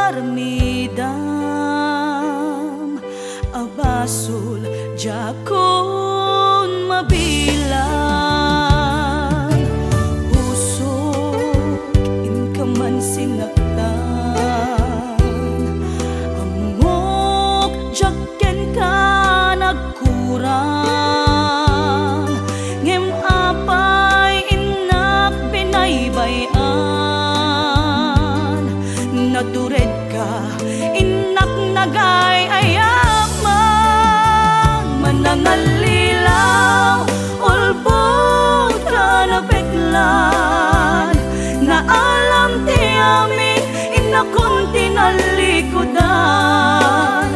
armidam abasul jakon mabilang pusok in ka man sinaktan amok jaken ka nagkurang ngem apay inak binaybayan natured ka inak nagay ayaman manangalilaw ulbog ka na peklan na alam ti amin inakon tinalikudan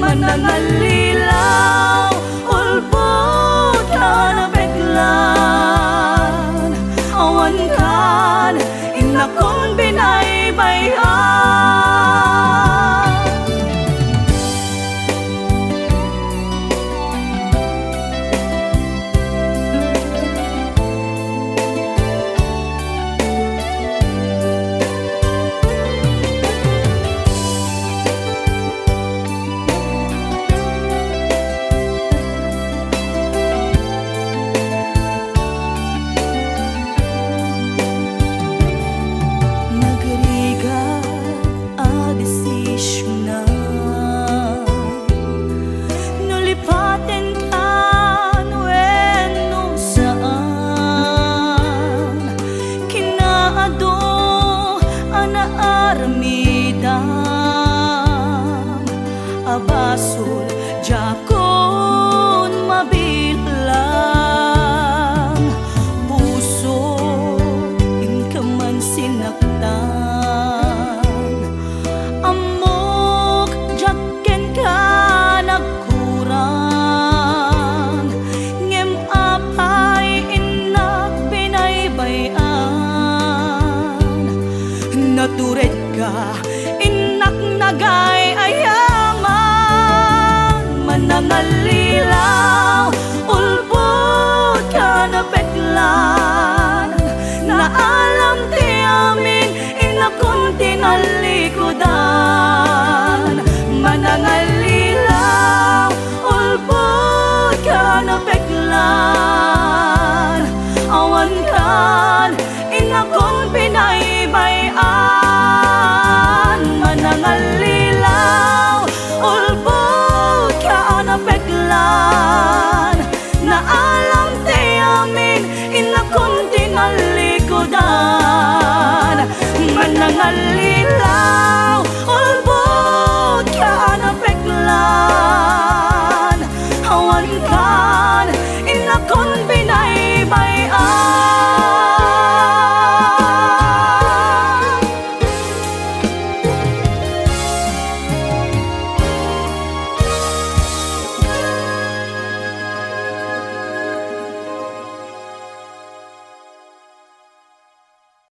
manangalilaw ulbog ka na peklan awan kan inakon binaybayan. Abasul jakon mabilang puso in ka man sinaktan amok jaken ka nagkurang ngem apay inak binaybayan natured ka inak nagay ayaman manangalila